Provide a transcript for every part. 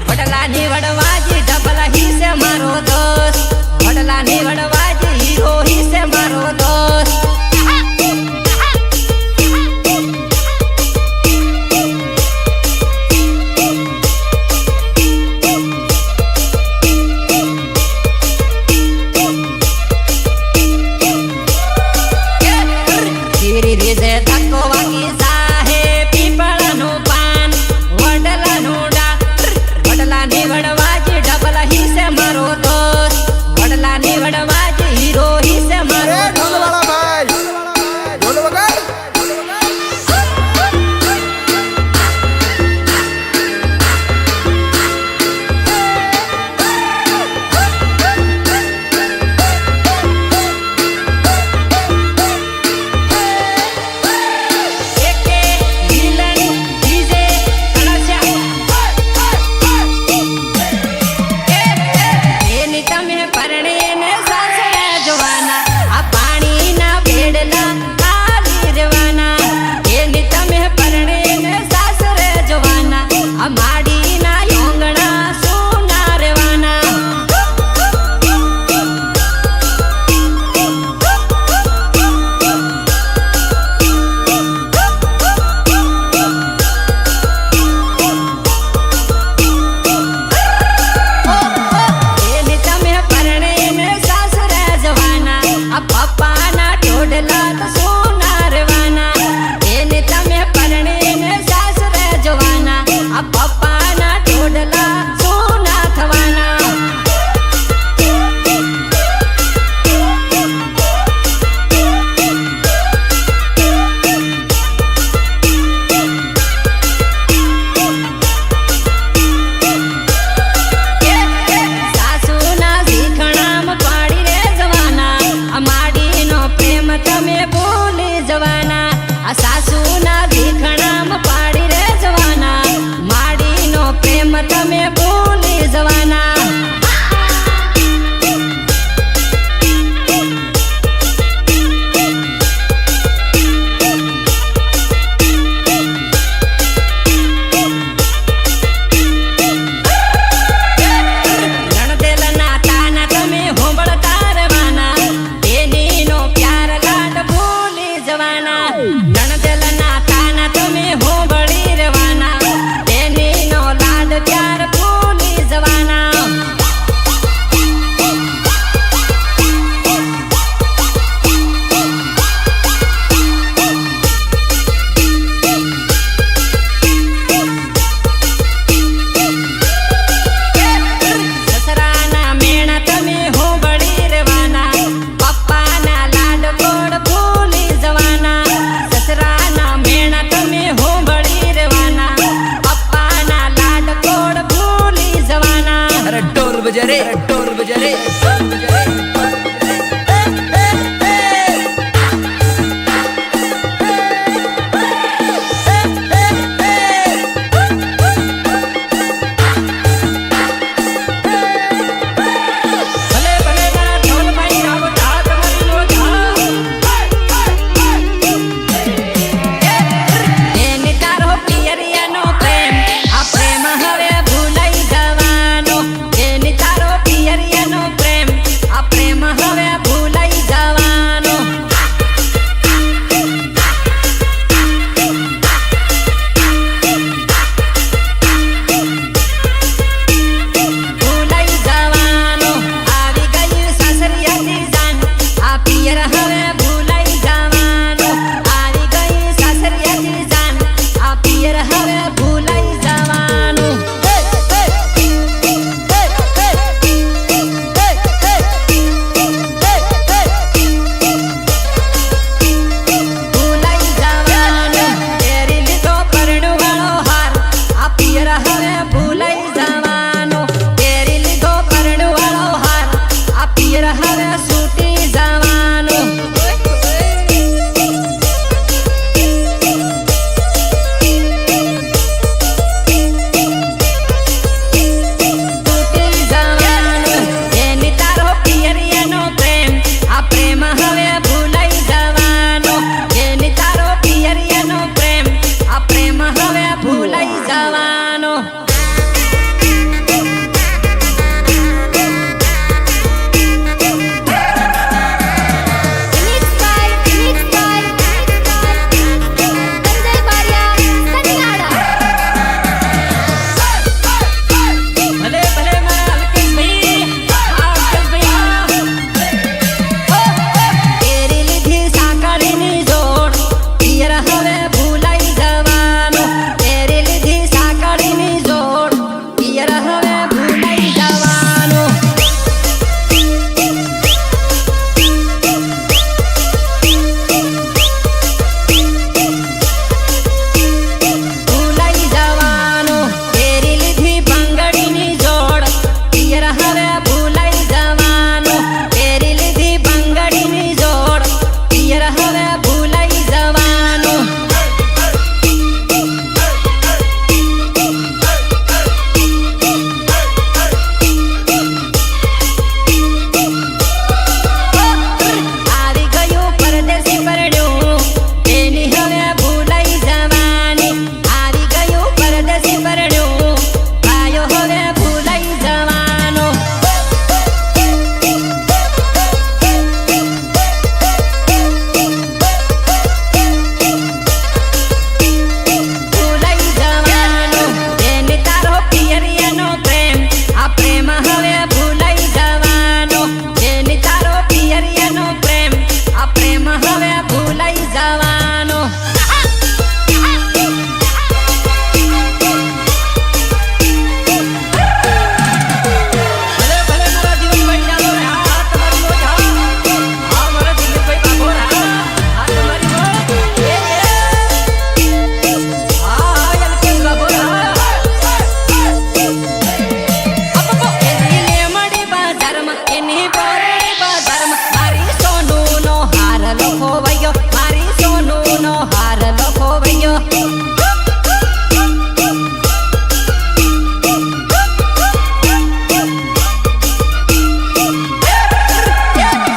वडला निवडवाजी double ही से मारो दो પરણીને સાસરે જવાના આ પાણીના બેડલા ખાલી રહેવાના એની તમે પરણીને સાસરે જવાના આ માડીના યોંગણા સોના રહેવાના પપ્પાના ટોડલા તો સોના રહેવાના એને તમે પરણીને સાસરે જવાના આ પપ્પાના ટોડલા સોના થવાના સાસુના શીખણામાં પાડી રે જવાના માડીનો પ્રેમ તમે ભૂલી જવાના આ સાસુના દીખણામાં પાડી રે જવાના માડીનો પ્રેમ તમે ભૂલી જવાના રણદેલના તાના તમે હોંભળતા રહેવાના એનીનો પ્યાર લાડ ભૂલી જવાના નણદેલના તાના તમે હોંભળી રહેવાના એનીનો લાડ પ્યાર ભૂલી જવાના સસરાના મેણા તમે હોંભળી રહેવાના પપ્પાના લાડ ગોળ ભૂલી જવાના સસરાના મેણા તમે હોંભળી રહેવાના પપ્પાના લાડ ગોળ ભૂલી જવાના અરે ઢોલ બજા રે ઢોલ બજા રે ભલે ભલે મારા ઢોલભાઈ આવો જા તમારી નો જા એની તારો પિયરિયાનો પ્રેમ આ પ્રેમ હવે ભૂલાઈ જવાનો એની તારો પિયરિયાનો પ્રેમ આ પ્રેમ બોરડી બજારમાં મારી સોનુનો હાર લખો વયો મારી સોનુનો હાર લખો વયો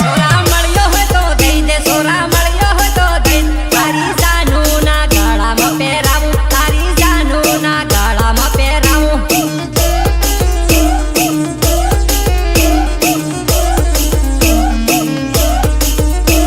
સોરા મળ્યો હોય તો દઈ દે સોરા મળ્યો હોય તો દઈ તારી જાનુના ગળામાં પહેરાવું તારી જાનુના ગળામાં પહેરાવું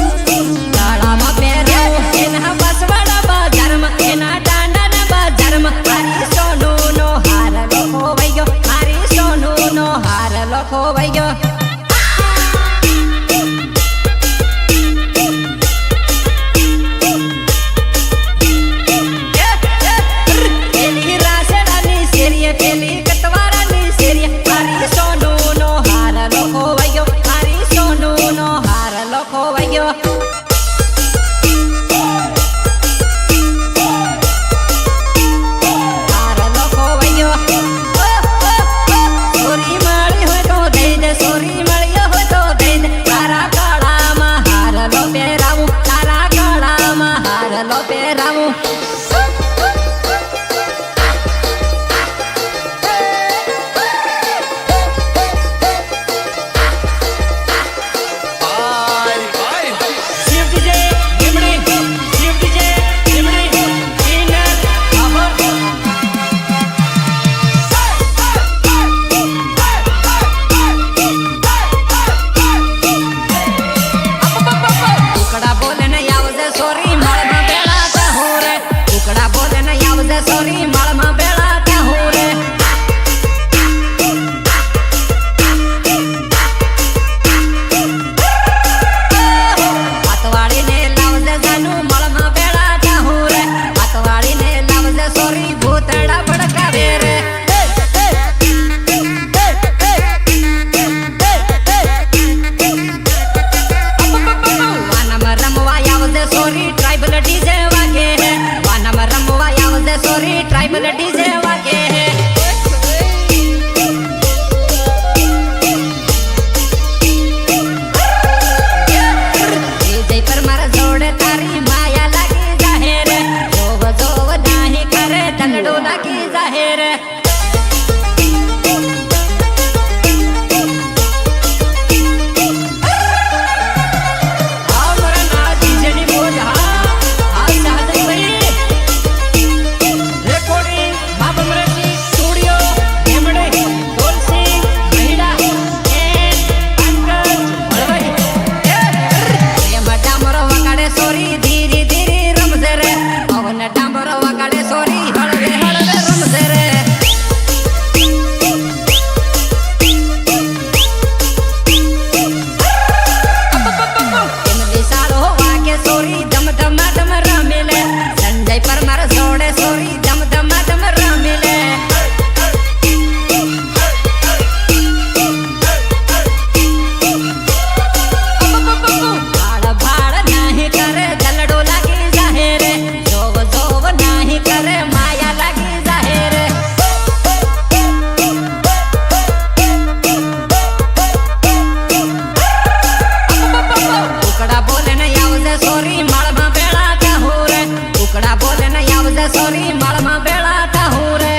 ગળામાં પહેરાવું એના બસવાડા બજારમાં એના દાંડાના બજારમાં મારી સોનુનો હાર લખો વયો મારી સોનુનો હાર લખો વયો પેલી રાસડાની શેરીએ પેલી કટવારાની શેરીએ મારી સોનુનો હાર લખો વયો મારી સોનુનો હાર લખો વયો હાર લખો વયો સોરી મળી હોય તો દઈ દે સોરી મળ્યો હોય તો દઈ દે તારા ગળામાં હાર લો પહેરાવું તારા ગળામાં હાર લો પહેરાવું શિવજી જય લીમડી શિવજી જય લીમડી ઇનર આવો ટુકડા બોલે ને આવજે સોરી માળમાં બેળા જાહું રે ટુકડા બોલે ને આવજે સોરી માળમાં બેળા જાહું રે હાથવાળીને લાવજે જાનું માળમાં બેળા જાહું રે હાથવાળીને લાવજે સોરી ભૂતડા ભડકાવે રે વાનામાં રમવા આવજે સોરી ટ્રાઇબલ ડીજે વાગે હે વાનામાં રમવા આવજે સોરી ટ્રાઇબલ ડીજે વાગે હે ડીજે પર મારા જોડે તારી માયા લાગી જાહે રે જોવ જોવ નાહી કરે દંડો લાગી જાહે રે સોરી ધીરે ધીરે રમજે રે પવન ડાંબરો વગાડે સોરી હળવે હળવે રમજે રે એમ દિશાળો વાગે સોરી ધમ ધમા ધમ રમે લે સંજય પરમાર જોડે સોરી ધમ ધમા ધમ રમે લે ભાડ ભાડ નાહી કરે દલડો લાગી જાહે રે જોવ જોવ નાહી કરે માયા લાગી જાહે રે ટુકડા બોલે ને આવજે સોરી માળમાં બેળા જાહું રે ટુકડા બોલે ને આવજે સોરી માળમાં બેળા જાહું રે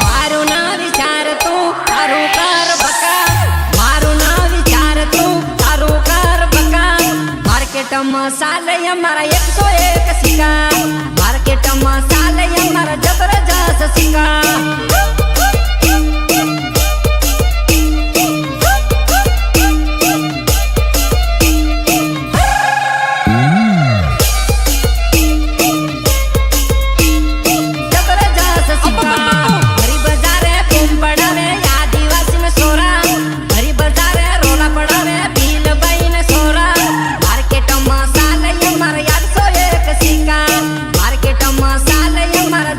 મારું ના વિચાર તું તારું કર બકા મારું ના વિચાર તું તારું કર બકા માર્કેટમાં સાલે અમારા 101 સિક્કા માર્કેટમાં સાલે અમારા જબરજસ્ત સિક્કા મારા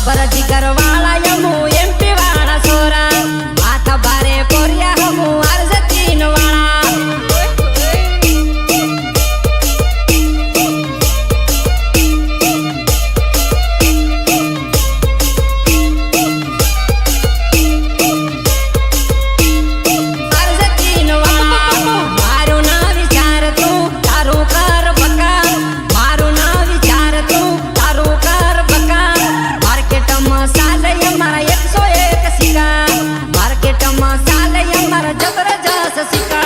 જબર જીગર વાળા યમુ એમપી વાળા છોરા માથા ભારે કોરિયા હમુ અર્જતીન વાળા અર્જતીન વાળા મારું ના વિચાર તું તારું કર બકા મારું ના વિચાર તું તારું કર બકા માર્કેટમાં ચાલે અમારા 101 સિક્કા માર્કેટમાં ચાલે અમારા જબરજસ્ત સિક્કા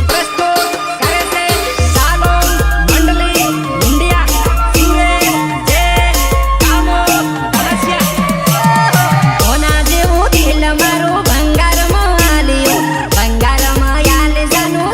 પ્રસ્તુત કરે છે સાલોન મંડલી ઇન્ડિયા સુરેશ જે કામો રશિયા કોના જેવું દિલ મારું ભંગારમાં આલ્યું ભંગારમાં યાલ જાનું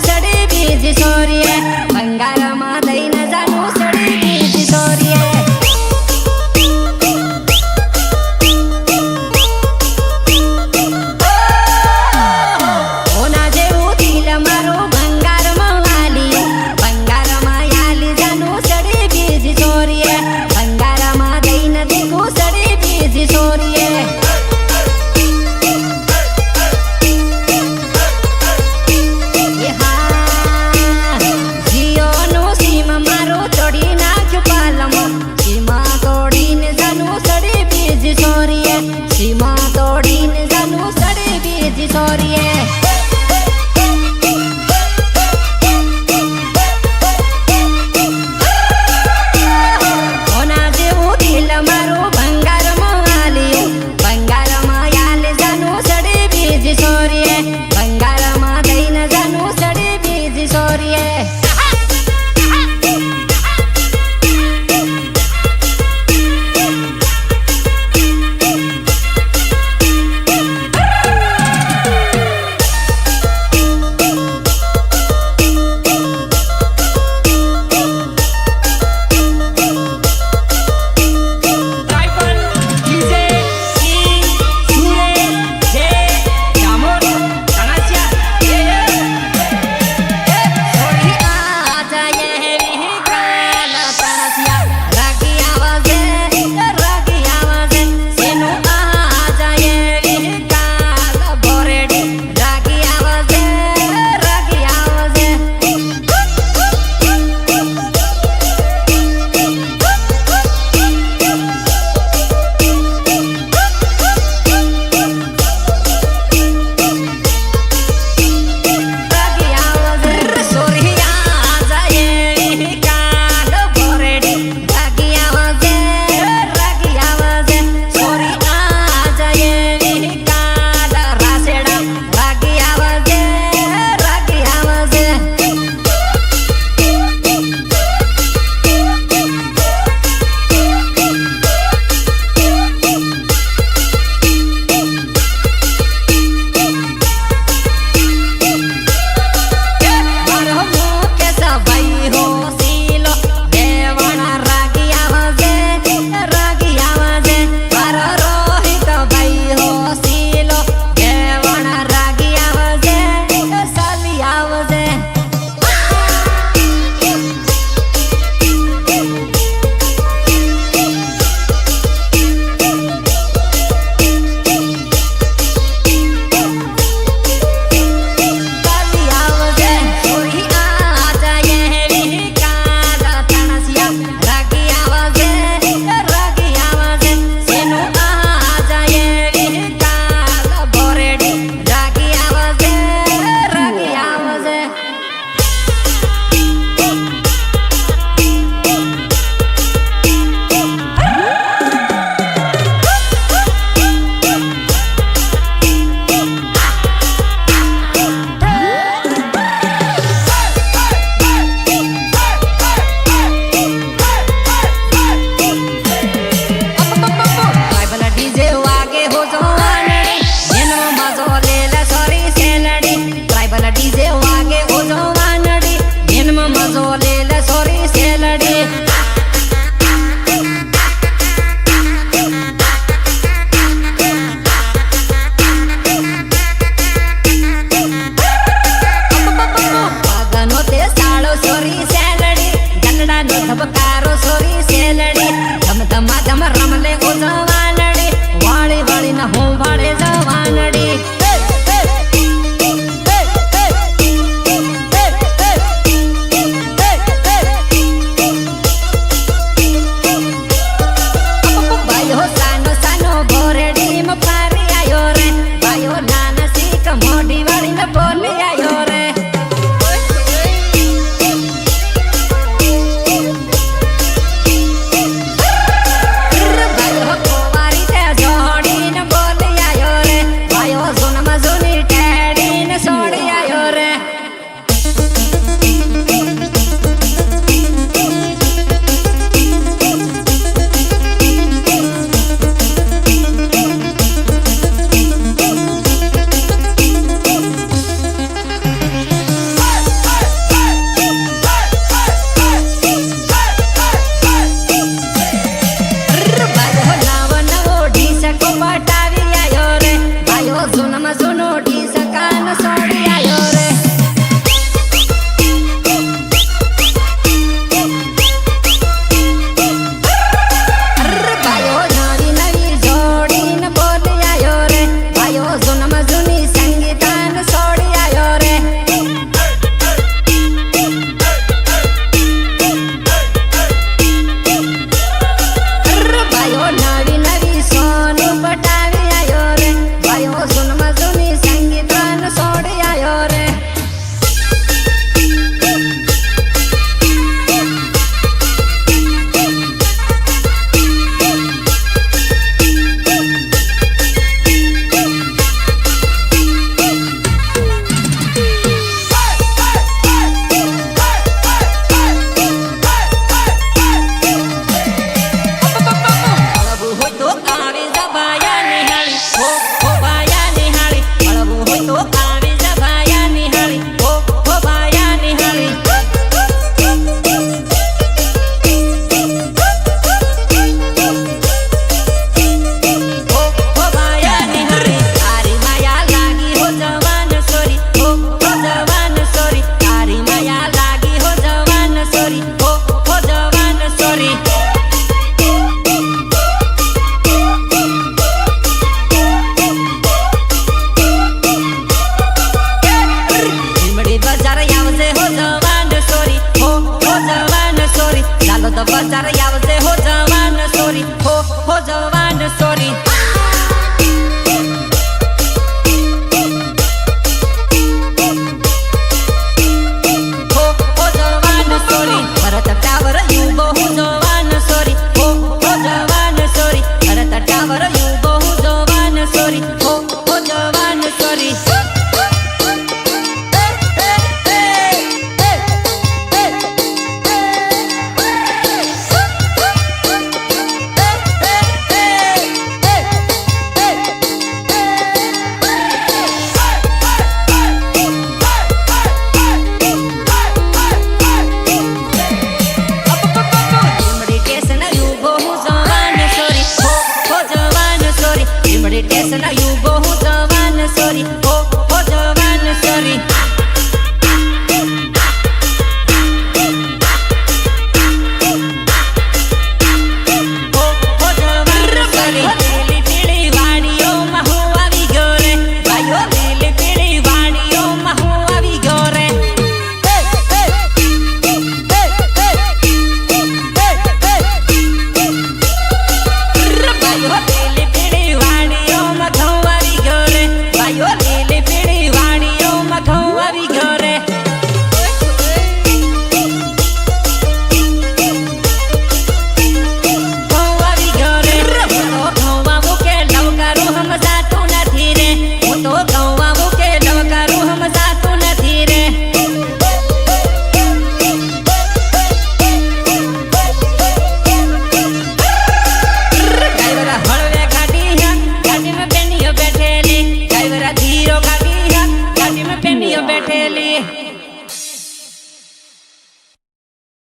ચાલો તો બજાર આવશે હો જવાન સોરી હો જવાન સોરી